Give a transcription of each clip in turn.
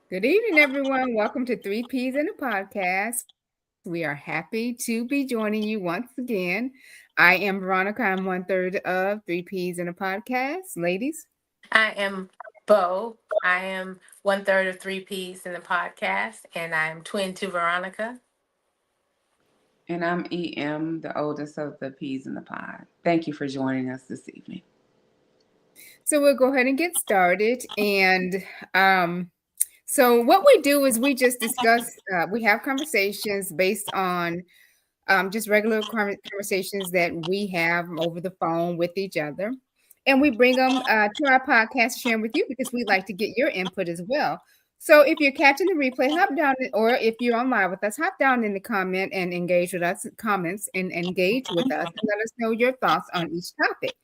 Good evening, everyone. Welcome to Three Peas in a Podcast. We are happy to be joining you once again. I am Veronica. I'm one third of Three Peas in a Podcast. Ladies. I am Bo. I am one third of three P's in the podcast, and I'm twin to Veronica. And I'm EM, the oldest of the peas in the pod. Thank you for joining us this evening. So we'll go ahead and get started. So what we do is we just discuss, we have conversations based on just regular conversations that we have over the phone with each other. And we bring them to our podcast, sharing with you because we'd like to get your input as well. So if you're catching the replay, hop down, or if you're online with us, hop down in the comment and engage with us, comments and engage with us and let us know your thoughts on each topic.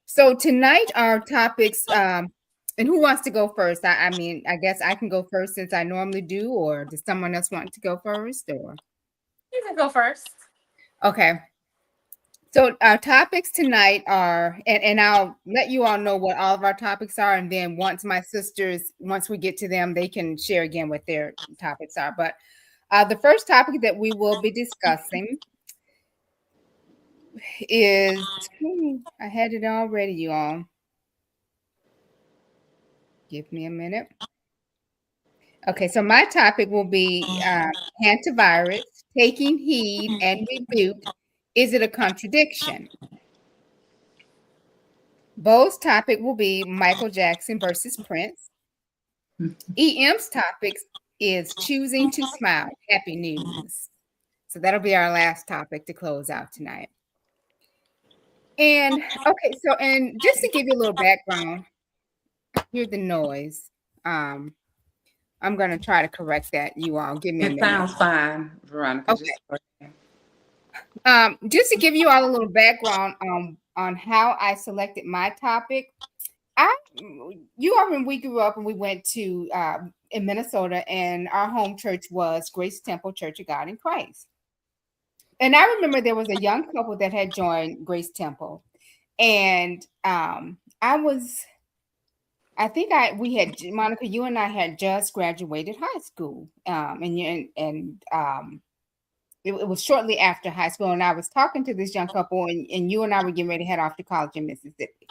So tonight, our topics, and who wants to go first? I mean, I guess I can go first since I normally do, or does someone else want to go first? Or You can go first. okay. So our topics tonight are, and I'll let you all know what all of our topics are, and then once we get to them, they can share again what their topics are. But the first topic that we will be discussing is, I had it already, you all. Give me a minute. Okay, so my topic will be Hantavirus, taking heed and rebuke. Is it a contradiction? Bo's topic will be Michael Jackson versus Prince. EM's topic is choosing to smile. Happy news. So that'll be our last topic to close out tonight. And okay, so and just to give you a little background, hear the noise. I'm gonna try to correct that. You all give me a minute. It sounds fine, Veronica. Okay. Just to give you all a little background on how I selected my topic. When we grew up and we went to in Minnesota, and our home church was Grace Temple Church of God in Christ. And I remember there was a young couple that had joined Grace Temple, and Monica, you and I had just graduated high school, it was shortly after high school, and I was talking to this young couple, and you and I were getting ready to head off to college in Mississippi.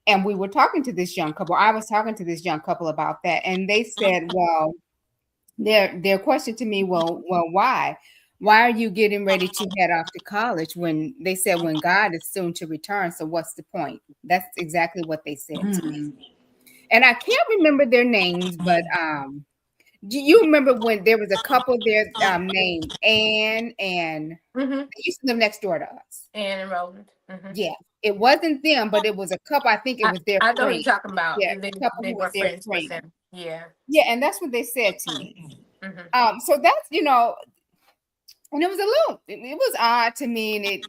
And we were talking to this young couple. I was talking to this young couple about that, and they said, "Well, their question to me, well, why? Why are you getting ready to head off to college when they said when God is soon to return? So what's the point?" That's exactly what they said to me. And I can't remember their names, but do you remember when there was a couple there named Anne and they used to live next door to us? Anne and Roland. Yeah, it wasn't them, but it was a couple. I think it was their I know friend. who you're talking about. Yeah, They were friends with them. Yeah. Yeah, and that's what they said to me. So that's, and it was it was odd to me,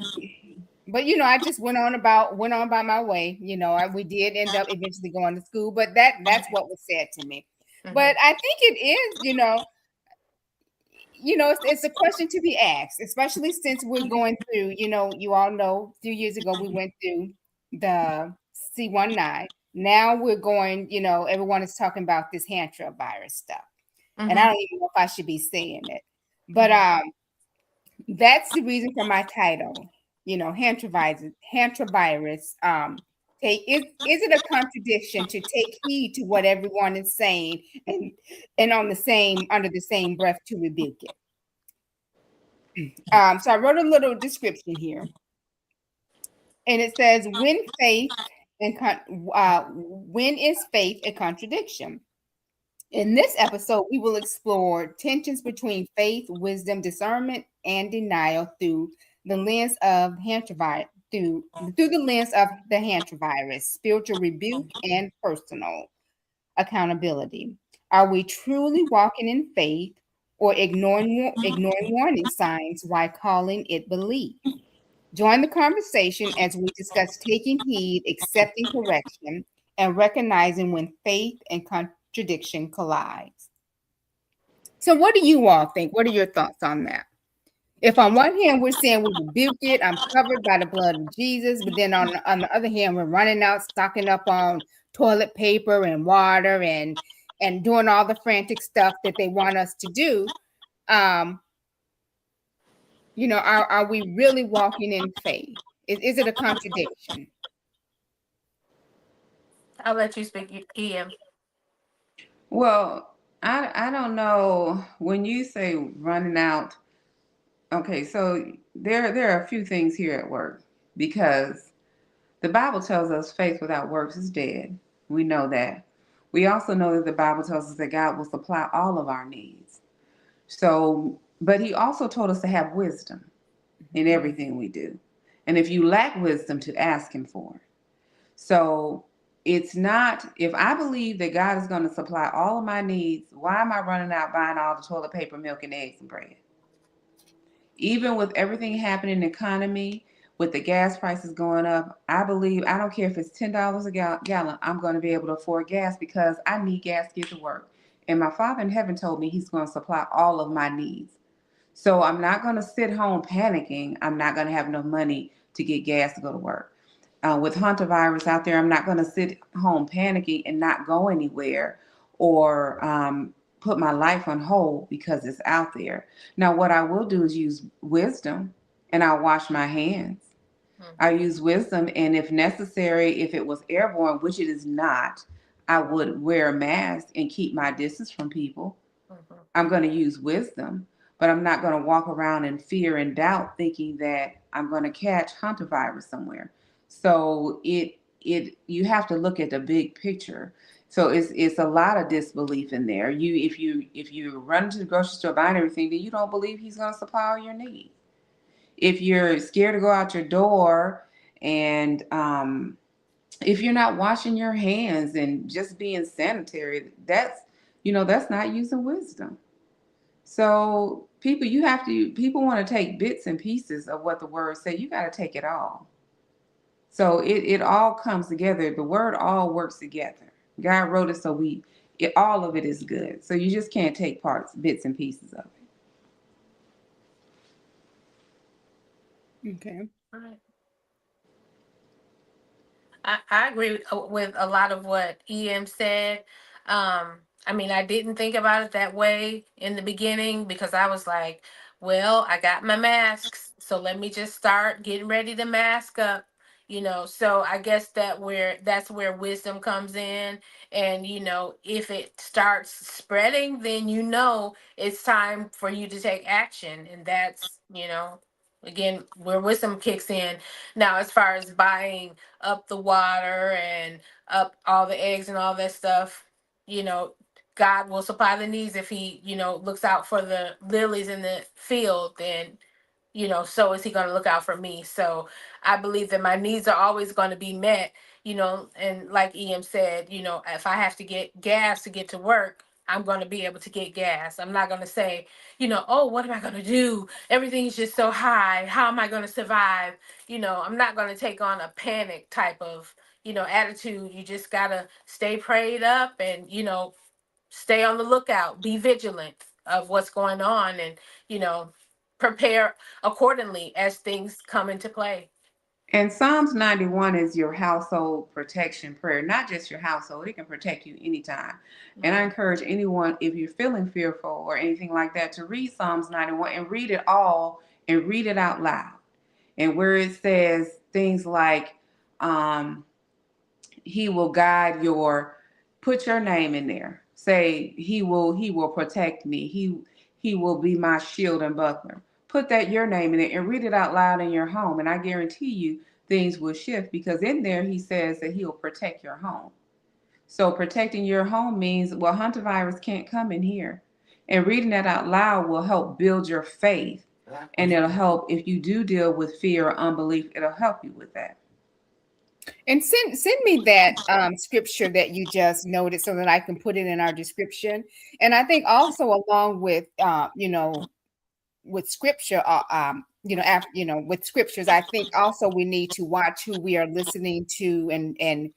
but I just went on about my way. We did end up eventually going to school, but that's what was said to me. But I think it is, it's a question to be asked, especially since we're going through, you all know a few years ago we went through the C19. Now we're going, everyone is talking about this Hantavirus stuff. And I don't even know if I should be saying it. But that's the reason for my title, Hantavirus. Is it a contradiction to take heed to what everyone is saying and under the same breath to rebuke it? So I wrote a little description here, and it says, when is faith a contradiction? In this episode, we will explore tensions between faith, wisdom, discernment, and denial through the lens of Hantavirus. Through the lens of the Hantavirus, spiritual rebuke, and personal accountability. Are we truly walking in faith or ignoring warning signs while calling it belief? Join the conversation as we discuss taking heed, accepting correction, and recognizing when faith and contradiction collides. So what do you all think? What are your thoughts on that? If on one hand we're saying we rebuke it, I'm covered by the blood of Jesus, but then on the other hand, we're running out, stocking up on toilet paper and water and and doing all the frantic stuff that they want us to do, are we really walking in faith? Is it a contradiction? I'll let you speak, EM. Well, I don't know when you say running out. Okay, so there are a few things here at work, because the Bible tells us faith without works is dead. We know that. We also know that the Bible tells us that God will supply all of our needs. So, but he also told us to have wisdom in everything we do. And if you lack wisdom, to ask him for it. So it's not, if I believe that God is going to supply all of my needs, why am I running out buying all the toilet paper, milk, and eggs and bread? Even with everything happening in the economy, with the gas prices going up, I believe, I don't care if it's $10 a gallon, I'm going to be able to afford gas because I need gas to get to work. And my Father in heaven told me he's going to supply all of my needs. So I'm not going to sit home panicking. I'm not going to have enough money to get gas to go to work. With Hantavirus out there, I'm not going to sit home panicking and not go anywhere, or put my life on hold because it's out there. Now, what I will do is use wisdom, and I'll wash my hands. I use wisdom, and if necessary, if it was airborne, which it is not, I would wear a mask and keep my distance from people. I'm going to use wisdom, but I'm not going to walk around in fear and doubt thinking that I'm going to catch Hantavirus somewhere. So you have to look at the big picture. So it's a lot of disbelief in there. If you run to the grocery store buying everything, then you don't believe he's going to supply all your needs. If you're scared to go out your door, and if you're not washing your hands and just being sanitary, that's not using wisdom. So people want to take bits and pieces of what the word said. You got to take it all. So it all comes together. The word all works together. God wrote it so all of it is good. So you just can't take bits and pieces of it. Okay. All right. I agree with a lot of what EM said. I mean, I didn't think about it that way in the beginning because I was like, well, I got my masks, so let me just start getting ready to mask up, So I guess that's where wisdom comes in. And, if it starts spreading, then it's time for you to take action. And that's, again, where wisdom kicks in. Now, as far as buying up the water and up all the eggs and all that stuff, God will supply the needs if he, looks out for the lilies in the field, then, so is he going to look out for me. So I believe that my needs are always going to be met, and like EM said, if I have to get gas to get to work, I'm going to be able to get gas. I'm not going to say, oh, what am I going to do? Everything's just so high. How am I going to survive? I'm not going to take on a panic type of, attitude. You just got to stay prayed up and, stay on the lookout, be vigilant of what's going on, and, prepare accordingly as things come into play. And Psalms 91 is your household protection prayer, not just your household. It can protect you anytime. And I encourage anyone, if you're feeling fearful or anything like that, to read Psalms 91 and read it all and read it out loud. And where it says things like, he will guide put your name in there. Say, he will protect me. He will be my shield and buckler. Put your name in it and read it out loud in your home. And I guarantee you things will shift, because in there he says that he'll protect your home. So protecting your home means, well, Hantavirus can't come in here. And reading that out loud will help build your faith. And it'll help if you do deal with fear or unbelief, it'll help you with that. And send me that scripture that you just noted so that I can put it in our description. And I think also along with with scripture, with scriptures, I think also we need to watch who we are listening to and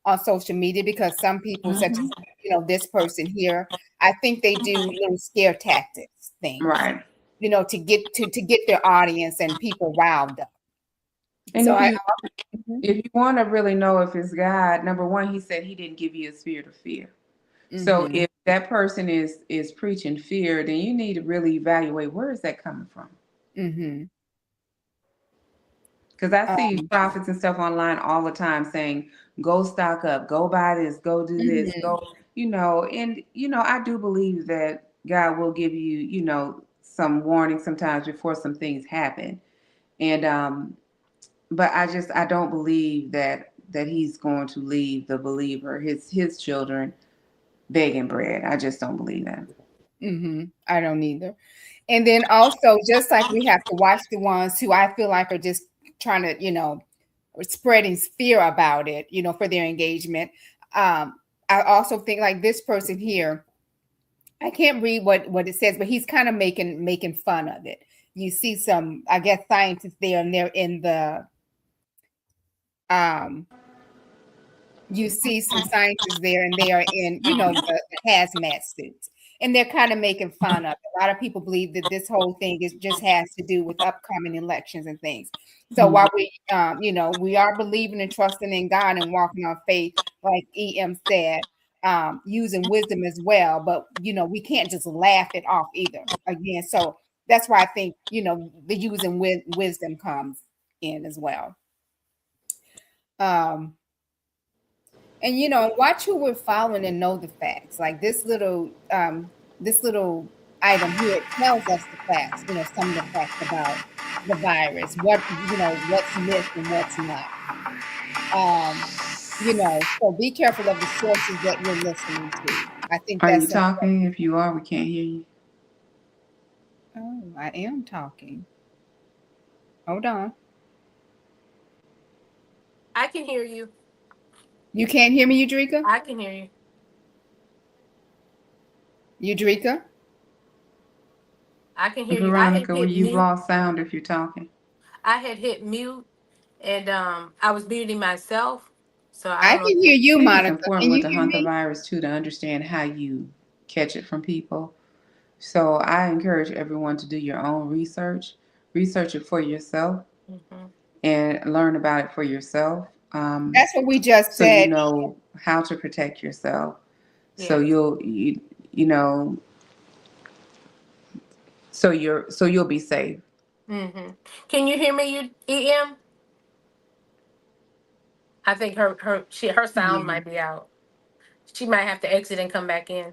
on social media, because some people, such as this person here, I think they do little scare tactics things, right? To get their audience and people riled up. And so if you want to really know if it's God, number one, he said he didn't give you a spirit of fear. So Mm-hmm. if that person is preaching fear, then you need to really evaluate where is that coming from. Mm-hmm. Because I see Um, prophets and stuff online all the time saying, go stock up, go buy this, go do this, mhm. go, and, I do believe that God will give you, some warning sometimes before some things happen. And, but I don't believe that he's going to leave the believer, his children begging bread. I just don't believe that. Mm-hmm. I don't either. And then also, just like we have to watch the ones who I feel like are just trying to, spreading fear about it, for their engagement. I also think like this person here, I can't read what it says, but he's kind of making fun of it. You see some, I guess, scientists there, and they're in the um you see some scientists there and they are in, the hazmat suits. And they're kind of making fun of it. A lot of people believe that this whole thing is just has to do with upcoming elections and things. So Mhm. while we are believing and trusting in God and walking on faith, like EM said, using wisdom as well, but we can't just laugh it off either. Again, so that's why I think the using wisdom comes in as well. Um, and watch who we're following and know the facts. Like this little item here, it tells us the facts, some of the facts about the virus, what's myth and what's not. So be careful of the sources that you're listening to. I think Are you that's talking? If you are, we can't hear you. oh, I am talking. Hold on. I can hear you. You can't hear me, Udrika? I can hear you. Udrika? I can hear you. I had Veronica, hit you've mute. lost sound if you're talking. I had hit mute, and I was muting myself. So I I don't know. can hear you, I think it's Monica. important Can with you the hear me? Hantavirus too to understand how you catch it from people. So I encourage everyone to do your own research, research it for yourself, Mm-hmm. and learn about it for yourself. That's what we just So you said. know how to protect yourself. So Yes. you know so you'll be safe. Mm-hmm. Can you hear me, you EM? I think her sound Yeah. might be out. She might have to exit and come back in.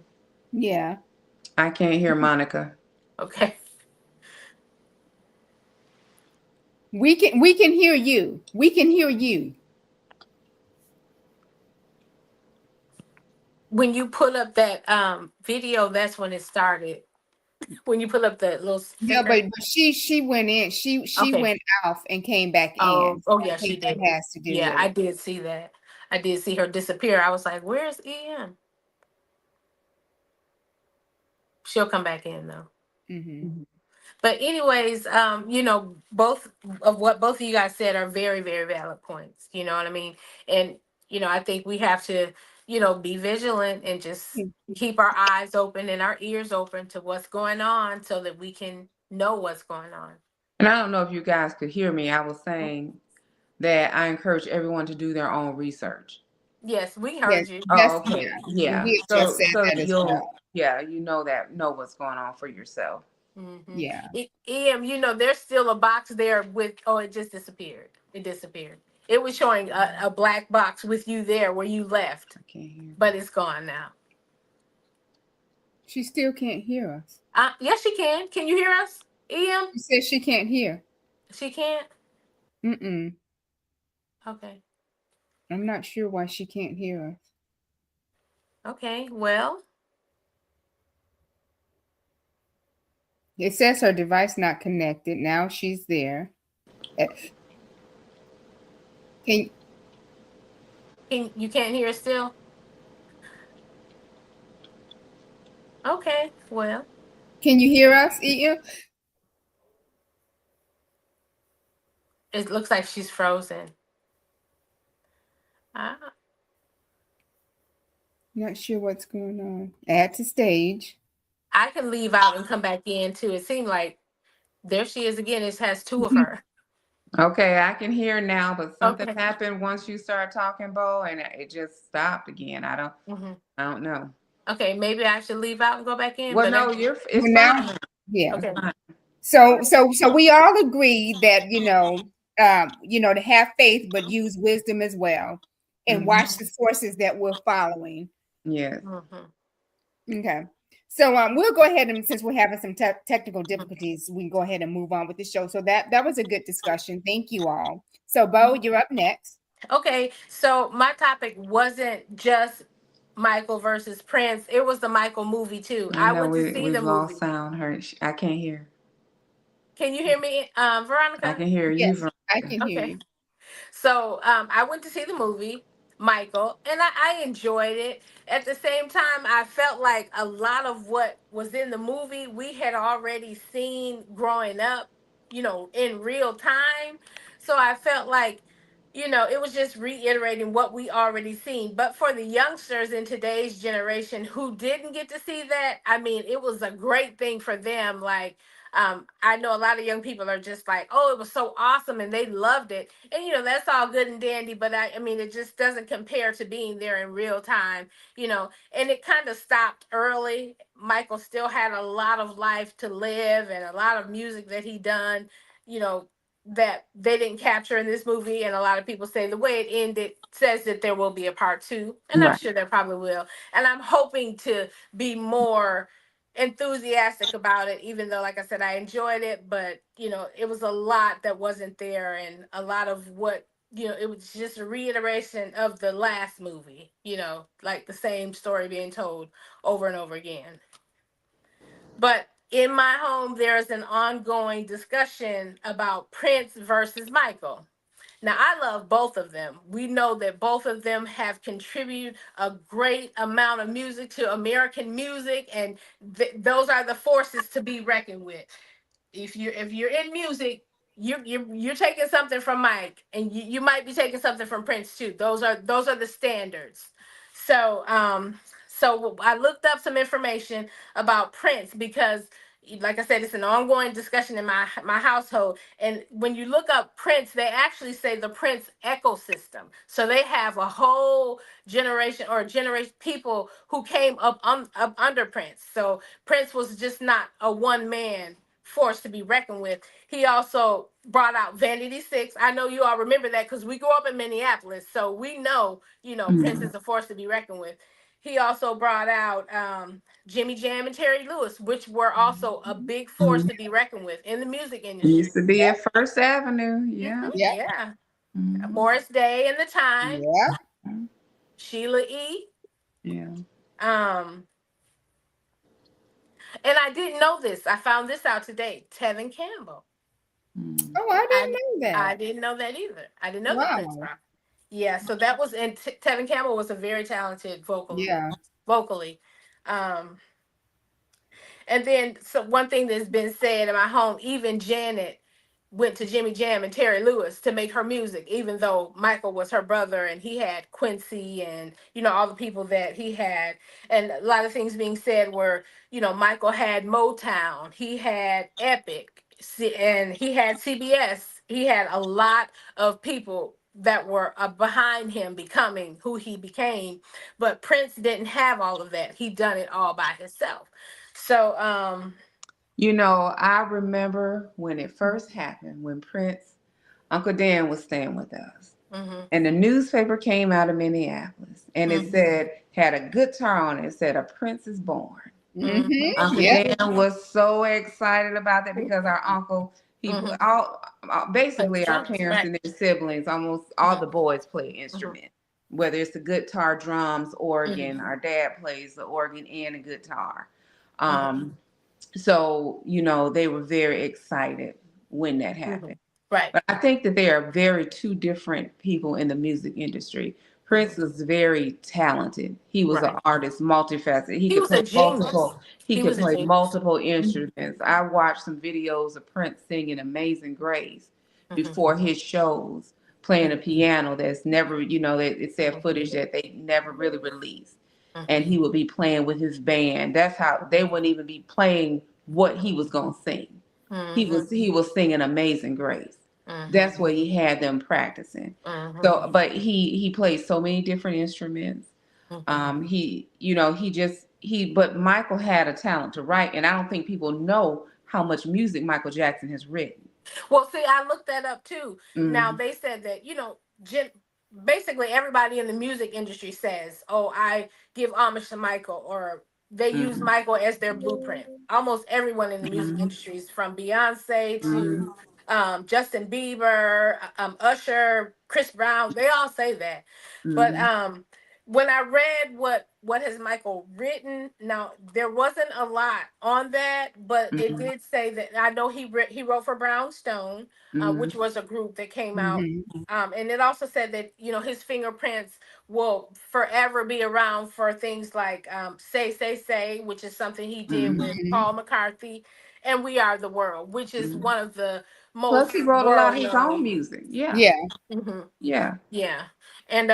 Yeah. I can't hear Monica. Okay. We can hear you. We can hear you. When you pull up that video, that's when it started. When you pull up the little Yeah, sticker. but she went in. She Okay. went off and came back Oh, in. So oh I yeah, she think that did. has to do Yeah, with I it. did see that. I did see her disappear. I was like, "Where's EM?" She'll come back in though. Hmm. Mhm. But anyways, both of what both of you guys said are very, very valid points. You know what I mean? And I think we have to, be vigilant and just keep our eyes open and our ears open to what's going on so that we can know what's going on. And I don't know if you guys could hear me. I was saying that I encourage everyone to do their own research. Yes, we Yes, heard you. Oh, just okay. we Yeah. had just So said so that that as well. know what's going on for yourself. Mm-hmm. Yeah. EM, there's still a box there with, oh, it just disappeared. It disappeared. It was showing a black box with you there where you left, I can't hear. but it's gone now. She still can't hear us. Yes, she can. Can you hear us, EM? She says she can't hear. She can't. Mm-mm. Okay. I'm not sure why she can't hear us. Okay. Well, It says her device not connected. Now she's there. Eh, Can you can't hear us still? Okay. Well, can you hear us, Ian? it looks like she's frozen. Ah, Not sure what's going on. Add to stage. I can leave out and come back in too. It seemed like there she is again. It has two of her. Okay, I can hear now, but something Okay. happened once you started talking, Bo, and it just stopped again. Hmm. I don't know. Okay, maybe I should leave out and go back in. Well, But no, it's Now, fine. yeah. okay. So we all agree that to have faith, but use wisdom as well, and watch the sources that we're following. Yes. Okay. So we'll go ahead, and since we're having some technical difficulties, we can go ahead and move on with the show. So that was a good discussion. Thank you all. So Bo, you're up next. Okay, so my topic wasn't just Michael versus Prince. It was the Michael movie too. I I know went to see we've the lost movie. sound. I can't hear. Can you hear me, I Veronica? can hear you. Yes, I can hear Okay. you. So I went to see the movie, Michael, and I enjoyed it. At the same time, I felt like a lot of what was in the movie we had already seen growing up, in real time. So I felt like, it was just reiterating what we already seen. But for the youngsters in today's generation who didn't get to see that, I mean, it was a great thing for them. Like, I know a lot of young people are just like, oh, it was so awesome and they loved it. And, that's all good and dandy, but I mean, it just doesn't compare to being there in real time, and it kind of stopped early. Michael still had a lot of life to live and a lot of music that he done, you know, that they didn't capture in this movie. And a lot of people say the way it ended says that there will be a part two. And I'm Right. sure there probably will. And I'm hoping to be more enthusiastic about it, even though, like I said, I enjoyed it, but it was a lot that wasn't there, and a lot of what it was just a reiteration of the last movie, like the same story being told over and over again. But in my home, there's an ongoing discussion about Prince versus Michael. Now, I love both of them. We know that both of them have contributed a great amount of music to American music, and those are the forces to be reckoned with. If you're in music, you're taking something from Mike, and you might be taking something from Prince too. Those are the standards. So I looked up some information about Prince because, like I said, it's an ongoing discussion in my household. And when you look up Prince, they actually say the Prince ecosystem. So they have a whole generation people who came up under Prince. So Prince was just not a one man force to be reckoned with. He also brought out Vanity Six. I know you all remember that because we grew up in Minneapolis, so we know, Prince is a force to be reckoned with. He also brought out Jimmy Jam and Terry Lewis, which were also a big force to be reckoned with in the music industry. Used to be at First Avenue. Yeah. Yeah. Yeah. Mhm. Morris Day and the Time, Yeah. Sheila E. Yeah. Um, and I didn't know this. I found this out today. Tevin Campbell. Mm. Oh, I didn't I know I that. didn't know that either. I didn't know that Prince Wow. rock. Yeah, so that was, and Tevin Campbell was a very talented Yeah. vocally. Um, and then, so one thing that's been said in my home, even Janet went to Jimmy Jam and Terry Lewis to make her music, even though Michael was her brother and he had Quincy and, all the people that he had. And a lot of things being said were, Michael had Motown, he had Epic, and he had CBS. He had a lot of people that were behind him becoming who he became. But Prince didn't have all of that. He done it all by himself. So, I remember when it first happened, when Uncle Dan was staying with us. mhm, And the newspaper came out of Minneapolis and it mhm, said, had a guitar on it. It said, "A Prince is born." Mm-hmm. Uncle Yeah. Dan was so excited about that because our uncle, mhm. Play the basically our drums, parents right? and their siblings, almost all Mhm, the boys play mhm, instruments, whether it's the guitar, drums, organ. mhm, Our dad plays the organ and a guitar. mhm, So, they were very excited when that happened. mhm. Right. But I think that they are very two different people in the music industry. Mhm, Prince was very talented. He was an right. artist, multifaceted. He was a genius. He He could was a play genius. multiple instruments. I watched some videos of Prince singing Amazing Grace Mhm, before his shows, playing a mhm, piano that's never, it said mhm, footage that they never really released. And mhm, he would be playing with his band. That's how they wouldn't even be playing what he was gonna sing. mhm, He was singing Amazing Grace. mhm, That's what he had them practicing. mhm, So, but he played so many different instruments. mhm, He just but Michael had a talent to write, and I don't think people know how much music Michael Jackson has written. Well, see, I looked that up too. Now Mm-hmm. they said that basically everybody in the music industry says, "Oh, I give homage to Michael," or they use Mm-hmm. Michael as their blueprint. Almost everyone in the music Mm-hmm. industry, from Beyonce Mm-hmm. to Justin Bieber, Usher, Chris Brown, they all say that. But Mm-hmm. when I read what has Michael written, now there wasn't a lot on that, but it Mm-hmm. did say that I know he wrote for Brownstone, which was a group that came out. Hmm. And it also said that his fingerprints will forever be around for things like Say," which is something he did Mm-hmm. with Hmm. Paul McCarthy, and We Are the World, which is Mm-hmm. one of the Plus, most he wrote a lot world of his own known. music. Yeah, Yeah. Hmm. yeah. Yeah, and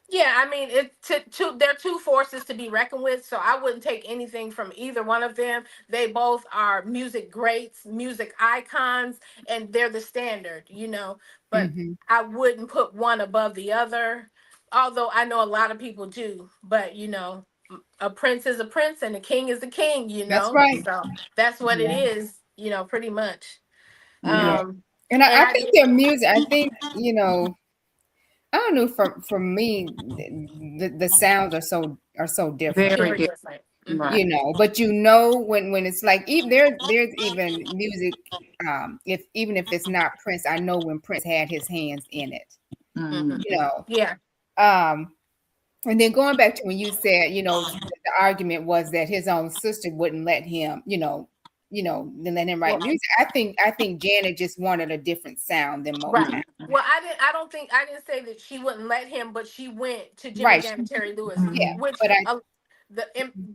yeah, I mean, they're two forces to be reckoned with, so I wouldn't take anything from either one of them. They both are music greats, music icons, and they're the standard. But Hmm. I wouldn't put one above the other, although I know a lot of people do. But a prince is a prince, and a king is a king. That's right. So that's what it Yeah. is. Pretty much. Yeah. Yeah. Um, And I and I think their music, I think, I don't know, for me, the sounds are so different. Very very different. different. Right. But when it's like, even there's even music, if even if it's not Prince, I know when Prince had his hands in it, Hmm. Mm-hmm. you know. Yeah. Um, and then going back to when you said, the argument was that his own sister wouldn't let him, let him write Well, music. I think Janet just wanted a different sound than Motown. right. Well, I didn't. I don't think I didn't say that she wouldn't let him, but she went to Jimmy Right. Jam and Terry Lewis, Yeah. Mm-hmm. which But I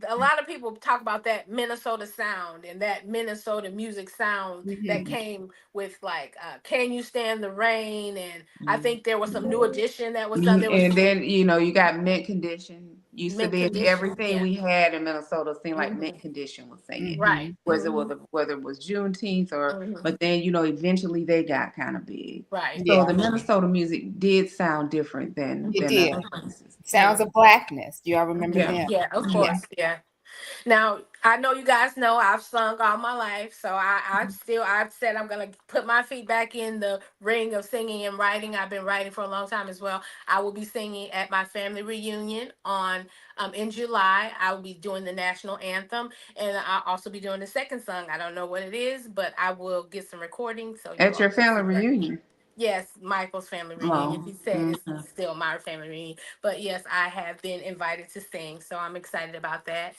a lot of people talk about that Minnesota sound and that Minnesota music sound that mhm, came with like "Can You Stand the Rain?" And I think there was some new edition that was done. There was And then you got Mint Condition. Used to Mint be Condition. everything Yeah. we had in Minnesota seemed like Hmm. Mint Condition was singing. Right. mhm. Whether it was Juneteenth Hmm. but then eventually they got kind of big. Right. So Yeah, the Minnesota music did sound different it than Hmm. did. other places. Sounds of Blackness. Do y'all remember Yeah. them? Yeah. Of Yeah. course. Yeah. Now I know you guys know I've sung all my life, so I've said I'm gonna put my feet back in the ring of singing and writing. I've been writing for a long time as well. I will be singing at my family reunion on in July. I will be doing the national anthem, and I'll also be doing the second song. I don't know what it is, but I will get some recordings so you At all your can family see that. reunion. Yes, Michael's family reunion. Oh. He said it's Mm-hmm. still my family reunion, but yes, I have been invited to sing, so I'm excited about that.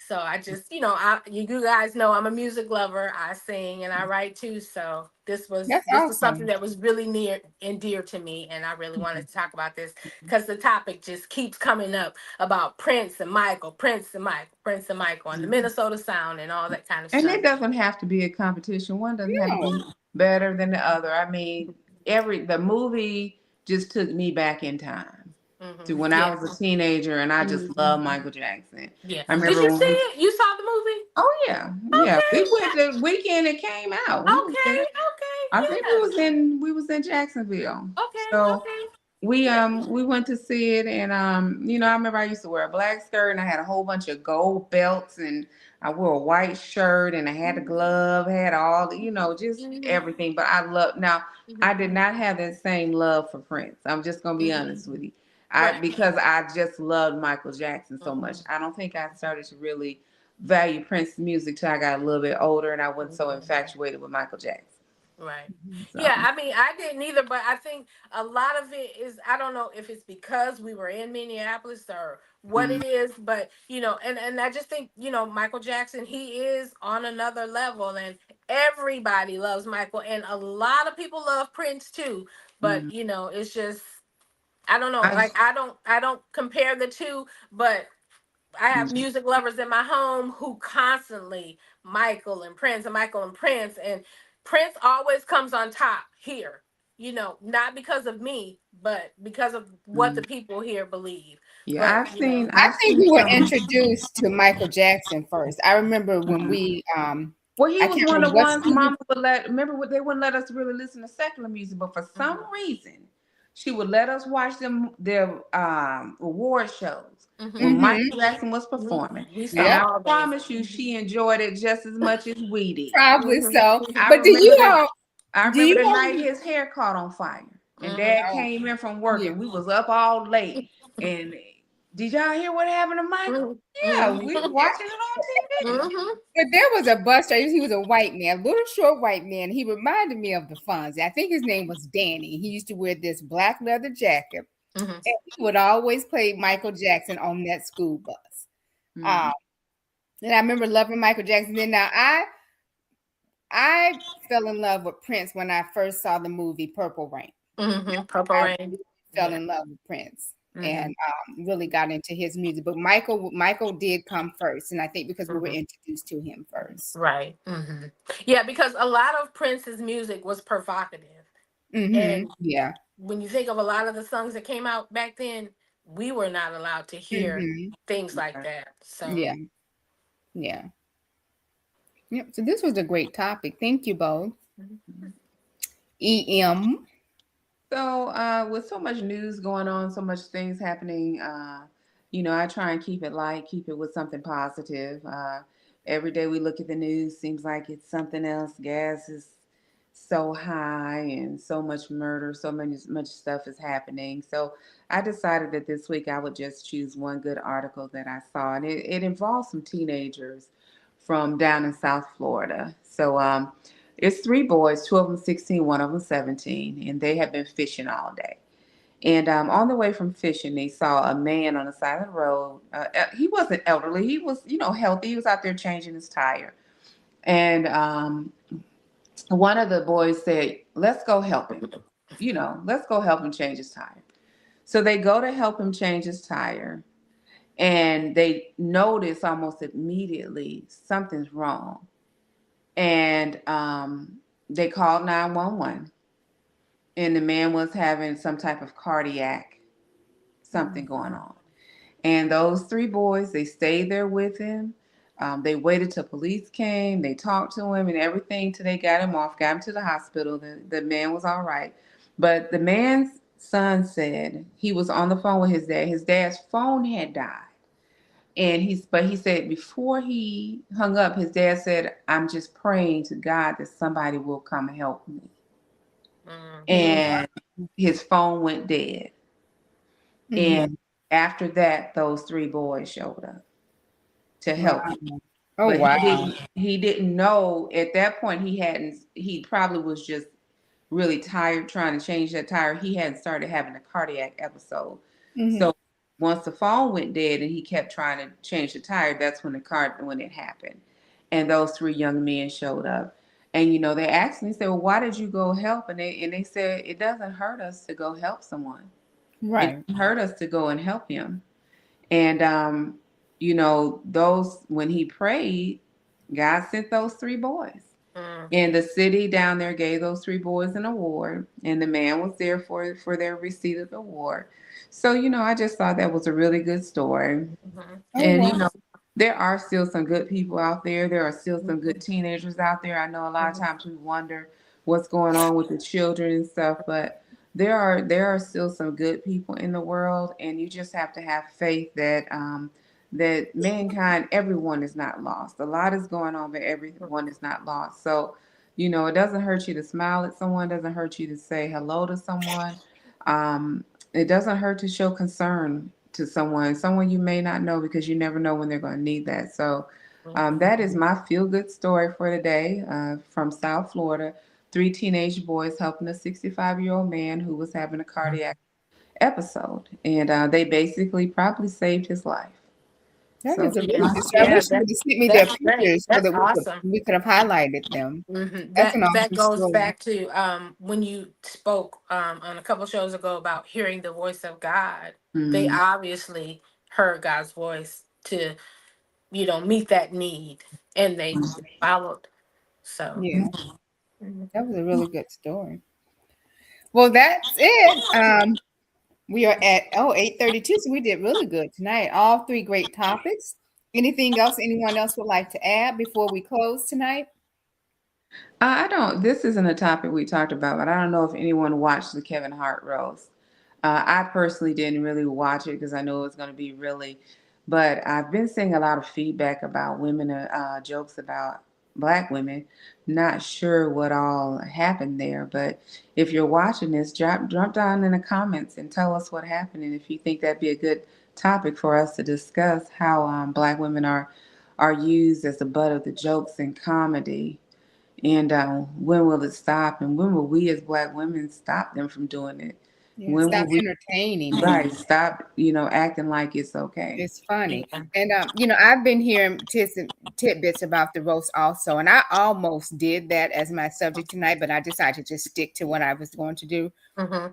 So I just, you guys know I'm a music lover. I sing and I write too. So That's this was something awesome. that was really near and dear to me, and I really wanted to talk about this because the topic just keeps coming up about Prince and Michael, Prince and Michael, Prince and Michael, and the Minnesota Sound and all that kind of And stuff. it doesn't have to be a competition. One doesn't have to No. be better than the other. I mean, the movie just took me back in time Hmm. to when I Yeah. was a teenager, and I just Mhm. love Michael Jackson. Yeah. I Did remember you when see it? You saw the movie? oh yeah, yeah, we Okay. went the weekend it came out. We was Okay. there. I Okay. think Yeah. we was in Jacksonville. Okay. So Okay. we Yeah. we went to see it, and I remember I used to wear a black skirt and I had a whole bunch of gold belts, and I wore a white shirt and I had a glove, had all the, just Hmm. everything. But I love now Hmm. I did not have that same love for Prince. I'm just gonna be Hmm. honest with you. Right. Because I just loved Michael Jackson so much. Hmm. I don't think I started to really value Prince's music till I got a little bit older and I wasn't so Hmm. infatuated with Michael Jackson. Right. So Yeah, I mean, I didn't either, but I think a lot of it is, I don't know if it's because we were in Minneapolis or what mm, it is, but and I just think, Michael Jackson, he is on another level, and everybody loves Michael, and a lot of people love Prince too, but mm, it's just, I don't know, I like I don't compare the two, but I have mm, music lovers in my home who constantly Michael and Prince, and Prince always comes on top here. Not because of me, but because of what the mm. people here believe. Yeah, But I I've think seen we were some. introduced to Michael Jackson first. I remember when Mm. we Well, he I was can't one of remember the what ones CD. Mama would let. Remember, what they wouldn't let us really listen to secular music, but for some mhm, reason, she would let us watch their award shows. when Mm-hmm. Michael Jackson was performing. We And saw Yeah, I all those. promise you, she enjoyed it just as much as we did. probably so. Mm-hmm. I But remember that. I do remember you the all? night his hair caught on fire, and Mm-hmm. Dad Oh, came in from work, yeah. and we was up all late. And did y'all hear what happened to Michael? Yeah, we Mm-hmm. watching it on TV. Mm-hmm. But there was a bus driver. He was a white man, a little short white man. He reminded me of the Fonzie. I think his name was Danny. He used to wear this black leather jacket, Mm-hmm. and he would always play Michael Jackson on that school bus. Mm. Um, and I remember loving Michael Jackson. Then now I fell in love with Prince when I first saw the movie Purple Rain. Mm-hmm. Purple I Rain. fell Yeah. in love with Prince Mm-hmm. and really got into his music. But Michael did come first, and I think because we were Mm-hmm. introduced to him first. Right. Mm-hmm. Yeah, because a lot of Prince's music was provocative. Mm-hmm. And Yeah. when you think of a lot of the songs that came out back then, we were not allowed to hear Mm-hmm. things like that. So, Yeah. Yeah. Yep. So this was a great topic. Thank you both. EM. With so much news going on, so much things happening, I try and keep it light, keep it with something positive. Every day we look at the news, seems like it's something else. Gas is so high, and so much murder, much stuff is happening. So I decided that this week I would just choose one good article that I saw, and it involves some teenagers from down in South Florida. It's three boys, two of them 16, one of them 17, and they have been fishing all day. And on the way from fishing, they saw a man on the side of the road. He wasn't elderly. He was, healthy. He was out there changing his tire. And one of the boys said, let's go help him. Let's go help him change his tire. So they go to help him change his tire. And they notice almost immediately something's wrong. And they called 911, and the man was having some type of cardiac something going on. And those three boys, they stayed there with him. They waited till police came. They talked to him and everything till they got him off, got him to the hospital. The man was all right. But the man's son said he was on the phone with his dad. His dad's phone had died. But he said before he hung up, his dad said, I'm just praying to God that somebody will come help me. mm-hmm. And his phone went dead. Mm-hmm. And after that, those three boys showed up to help him. Wow. Oh But wow. he didn't know at that point. He probably was just really tired trying to change that tire. He hadn't started having a cardiac episode. Mm-hmm. So once the phone went dead and he kept trying to change the tire, that's when it happened. And those three young men showed up. And they asked me, they said, well, why did you go help? And they said, it doesn't hurt us to go help someone. It Right. didn't hurt us to go and help him. And those, when he prayed, God sent those three boys. Mm-hmm. And the city down there gave those three boys an award, and the man was there for their receipt of the award. So, I just thought that was a really good story. Mm-hmm. Oh And, wow. there are still some good people out there. There are still some good teenagers out there. I know a lot of times we wonder what's going on with the children and stuff, but there are still some good people in the world, and you just have to have faith that that mankind, everyone is not lost. A lot is going on, but everyone is not lost. So, it doesn't hurt you to smile at someone, doesn't hurt you to say hello to someone. It doesn't hurt to show concern to someone you may not know, because you never know when they're going to need that. So that is my feel-good story for today, from South Florida. Three teenage boys helping a 65-year-old man who was having a cardiac episode. And they basically probably saved his life. That So is a really Yeah, good story. I yeah, wish you would have sent me their that's great. pictures so That's that awesome. we could have highlighted them. Mm-hmm. That's an That awesome goes story. back to when you spoke on a couple shows ago about hearing the voice of God. They mm, obviously heard God's voice to meet that need, and they followed. So Yeah, mhm. that was a really good story. Well, that's it. We are at 8:32, so we did really good tonight. All three great topics. Anything else anyone else would like to add before we close tonight? I don't. This isn't a topic we talked about, but I don't know if anyone watched the Kevin Hart roast. I personally didn't really watch it because I know it was going to be really, but I've been seeing a lot of feedback about women, jokes about Black women. Not sure what all happened there, but if you're watching this, drop down in the comments and tell us what happened, and if you think that'd be a good topic for us to discuss, how Black women are used as the butt of the jokes in comedy. And when will it stop? And when will we as Black women stop them from doing it? Yeah, When stop will we, entertaining them. right, stop, acting like it's okay? It's funny. Yeah. And I've been hearing tidbits about the roast also, and I almost did that as my subject tonight, but I decided to just stick to what I was going to do. Mm-hmm.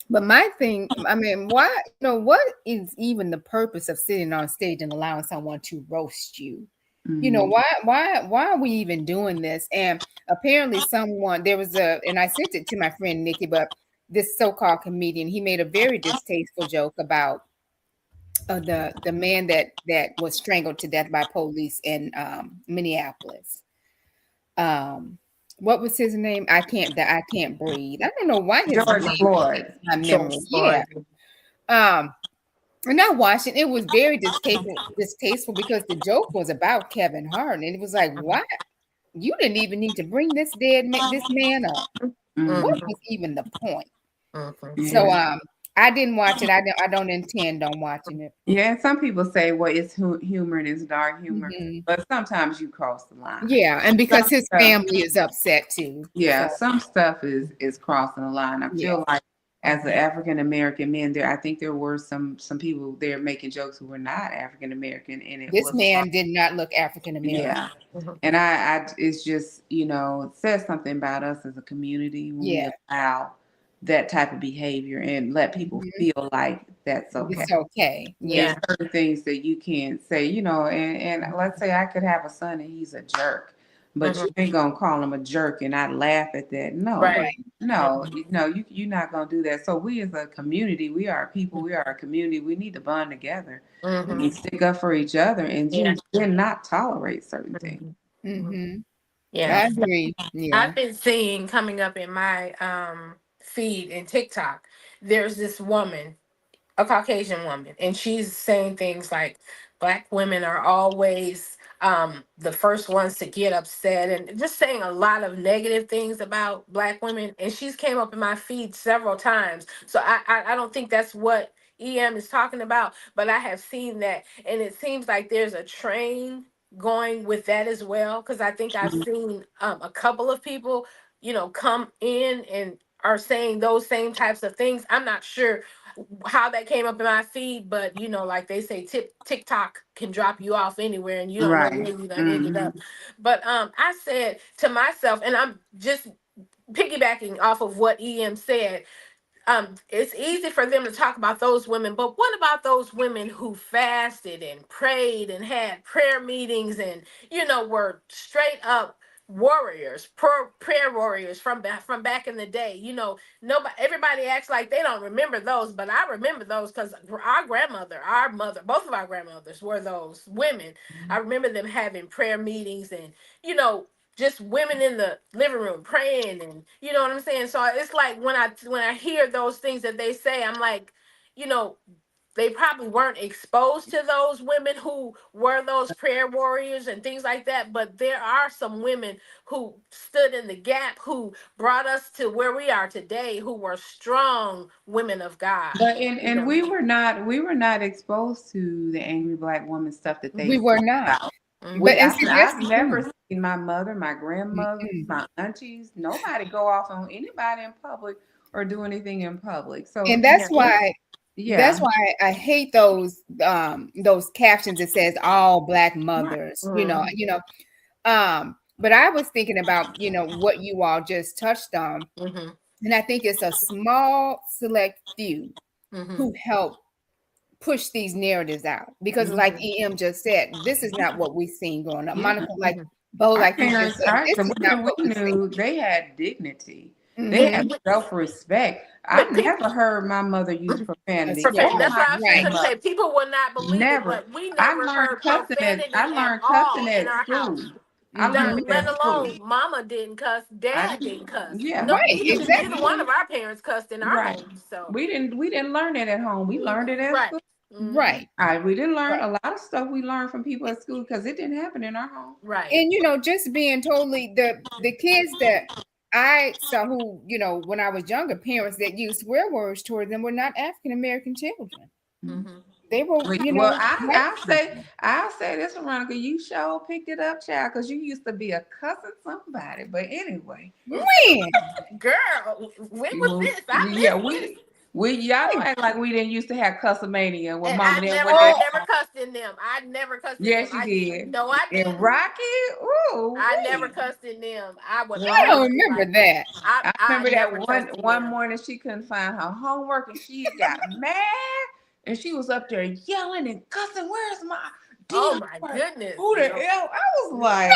But my thing, I mean, why, what is even the purpose of sitting on stage and allowing someone to roast you? Mhm. Why are we even doing this? And apparently there was and I sent it to my friend Nikki, but this so-called comedian, he made a very distasteful joke about the man that was strangled to death by police in Minneapolis. What was his name? I can't breathe. I don't know why his George name Floyd. escapes my George memory. Yeah. Floyd. And I watched it. It was very distasteful because the joke was about Kevin Hart, and it was like, why? You didn't even need to bring this man up. Mhm. What Mm-hmm. was even the point? Mm-hmm. So Yeah. I didn't watch it. I don't intend on watching it. Yeah, and some people say, well, it's humor and it's dark humor, Mhm. but sometimes you cross the line. Yeah, and because Some his stuff, family is upset too. yeah, So some stuff is crossing the line. I yeah. feel like as an African American man, I think there were some people there making jokes who were not African American, and it This was man did not look African American. yeah. Mm-hmm. And I it's just, it says something about us as a community when we Yeah. allow that type of behavior and let people Mhm. feel like that's okay. It's okay. There's Yeah. Yeah. certain things that you can't say, and let's say I could have a son and he's a jerk, but Mm-hmm. you ain't gonna call him a jerk and I laugh at that. No, Right. no, you're not gonna do that. So we as a community, we are people, we are a community, we need to bond together Mm-hmm. and stick up for each other and Yeah. then not tolerate certain things. Mm-hmm. Mm-hmm. Yeah. I agree. Yeah. I've been seeing coming up in my feed in TikTok, there's this woman, a Caucasian woman, and she's saying things like Black women are always the first ones to get upset, and just saying a lot of negative things about Black women. And she's came up in my feed several times. So I don't think that's what EM is talking about, but I have seen that, and it seems like there's a train going with that as well, because I think I've seen a couple of people, come in and are saying those same types of things. I'm not sure how that came up in my feed, but like they say, TikTok can drop you off anywhere, and you don't know where Right. you done ended Hmm. up. But I said to myself, and I'm just piggybacking off of what EM said, it's easy for them to talk about those women, but what about those women who fasted and prayed and had prayer meetings and were straight up warriors, prayer warriors from back in the day? Nobody, everybody acts like they don't remember those, but I remember those because our mother, both of our grandmothers were those women. I remember them having prayer meetings and you know just women in the living room praying, and you know what I'm saying. So it's like when I hear those things that they say, I'm like, you know they probably weren't exposed to those women who were those prayer warriors and things like that, but there are some women who stood in the gap, who brought us to where we are today, who were strong women of God. But you and know we were not exposed to the angry Black woman stuff that they We were speak not. about. But Mhm. and see, that's I've the never thing. seen my mother, my grandmother, Mm-mm. my aunties, nobody go off on anybody in public or do anything in public. So And Yeah. that's yeah, why I hate those captions that says all Black right. mothers, Mhm. but I was thinking about, what you all just touched on. Mhm. And I think it's a small select few Mhm. who help push these narratives out. Because like Mhm. EM just said, this is not what we've seen growing up. Yeah. Monica, like Mhm. Bo, Our like you just parents, said, this the is not women what we we see. knew, they had dignity. They Mm-hmm. had self-respect. I But people, never heard my mother use profanity. Yeah, Oh That's my what I was just right. gonna grandmother, say. People will not believe it, never. but we I never learned heard cussing at profanity I at learned all cussing in at our school. house. I learned it Let at school. alone mama didn't cuss, dad didn't cuss. Yeah. No, Right, exactly. neither one of our parents cussed in our Right. homes. So We didn't learn it at home. We learned it at right. school. Right. We didn't learn Right. a lot of stuff we learned from people at school because it didn't happen in our home. Right. And just being totally the kids that I saw who, when I was younger, parents that used swear words toward them were not African American children. Mm-hmm. They were, Well, white I'll say this, Veronica, you sure picked it up, child, because you used to be a cussing somebody. But anyway, people. When? Girl, when was this? I yeah, missed this. y'all don't act like we didn't used to have cussamania when And mama I didn't never, with I that. never cussed in them. I never cussed in them. Yes, you did. No, I And didn't. Rocky, ooh, I never cussed in them. I would I always don't be remember like, that. I I remember never that cussed in one them. morning she couldn't find her homework and she got mad and she was up there yelling and cussing. Where's my Oh damn my work? goodness. Who the No. hell? I was like,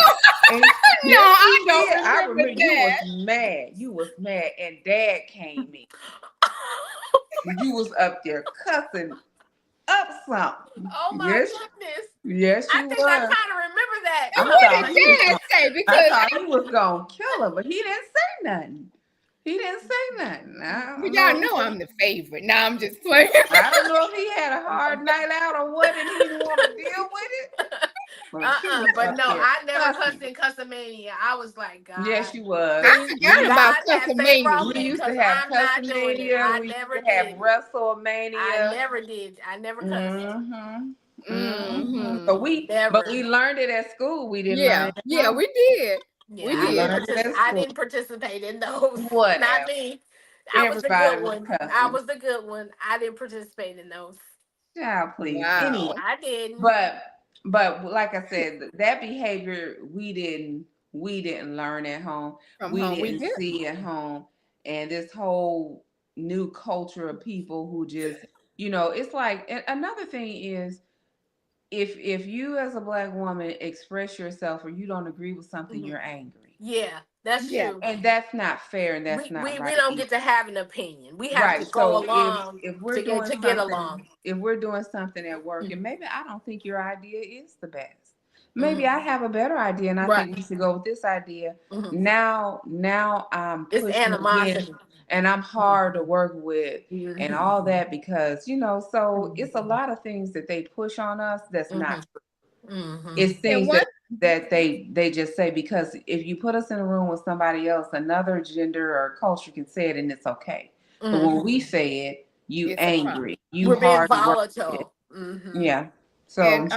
and No, yes, I you don't did. I remember remember you that. was mad. You was mad, and Dad came in. You was up there cussing up something. Oh my Yes, goodness. yes, I you think I was. kind of remember that. I And what thought did he was Dad gonna, say? I Because thought he was gonna kill her, but he didn't say nothing. He didn't say nothing. I don't y'all know. know I'm the favorite. Now I'm just playing. I don't know if he had a hard night out or what, and he didn't want to deal with it. But she was But up no, there I never cussed cussing. in Cussamania. I was like, Yes, God, you was. I please, We forgot used, about God have favor on Cussamania. we me used because to have I'm not doing it. Cussamania. I We used never to have did. I WrestleMania. never did. I never cussed. Mm-hmm. Mm-hmm. Mm-hmm. But Never. we learned it at school. We didn't learn Yeah, it at yeah, home. we did. Yeah, We We did. learned it at I school. didn't participate in those. Not Whatever. me. I was the Everybody good was one. I cussing. was the good one. I didn't participate in those. Child, please. Anyway. Wow. I didn't. But like I said, that behavior we didn't learn at home. From We home, we didn't did. see at home. And this whole new culture of people who just, it's like another thing is if you as a Black woman express yourself or you don't agree with something, Mhm. you're angry. Yeah, that's Yeah. true. And that's not fair and that's We, not we we right don't either. get to have an opinion. We have to Right. go So along if we're to doing get something, along. if we're doing something at work, and Mhm. maybe I don't think your idea is the best. Maybe I Mhm. have a better idea, and I Right. think we should go with this idea. Mhm. Now I'm It's pushing against, animosity. and I'm hard to work with, and Mhm. all that because so it's a lot of things that they push on us that's not Mhm. Mhm. it's And things one that they just say because if you put us in a room with somebody else, another gender or culture can say it and it's okay. But when we Mhm. say it, you it's a problem. angry, you We're being hard to work with. volatile. Mhm. Yeah. So And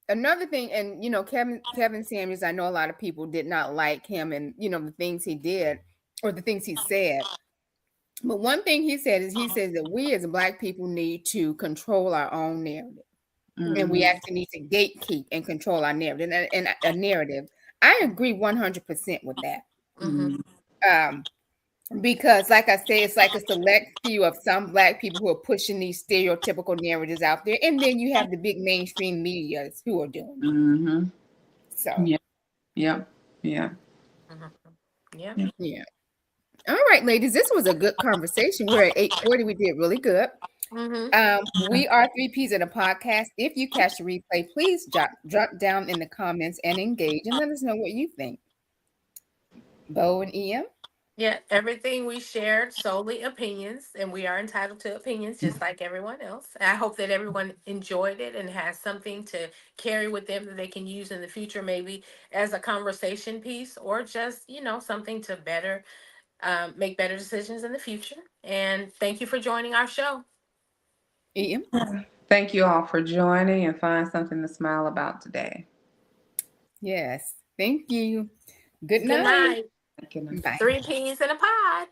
another thing, and Kevin Samuels, I know a lot of people did not like him and the things he did or the things he said. But one thing he said is he says that we as Black people need to control our own narrative. And we mhm, actually need to gatekeep and control our narrative and a narrative. I agree 100% with that. Mhm. mhm, Because like I say, it's like a select few of some Black people who are pushing these stereotypical narratives out there. And then you have the big mainstream medias who are doing it. mhm. So, Yeah. Yeah. Yeah. Mhm. Yeah. yeah. All right, ladies, this was a good conversation. We're at 8:40. We did really good. Mhm. We are 3Ps in a podcast. If you catch the replay, please drop down in the comments and engage and let us know what you think. Bo and EM? Yeah, everything we shared solely opinions, and we are entitled to opinions just like everyone else. I hope that everyone enjoyed it and has something to carry with them that they can use in the future, maybe as a conversation piece or just something to better make better decisions in the future. And thank you for joining our show. EM? Thank you all for joining and find something to smile about today. Yes. Thank you. Good Good night. night. Thank you. Bye. 3 Ps in a pod.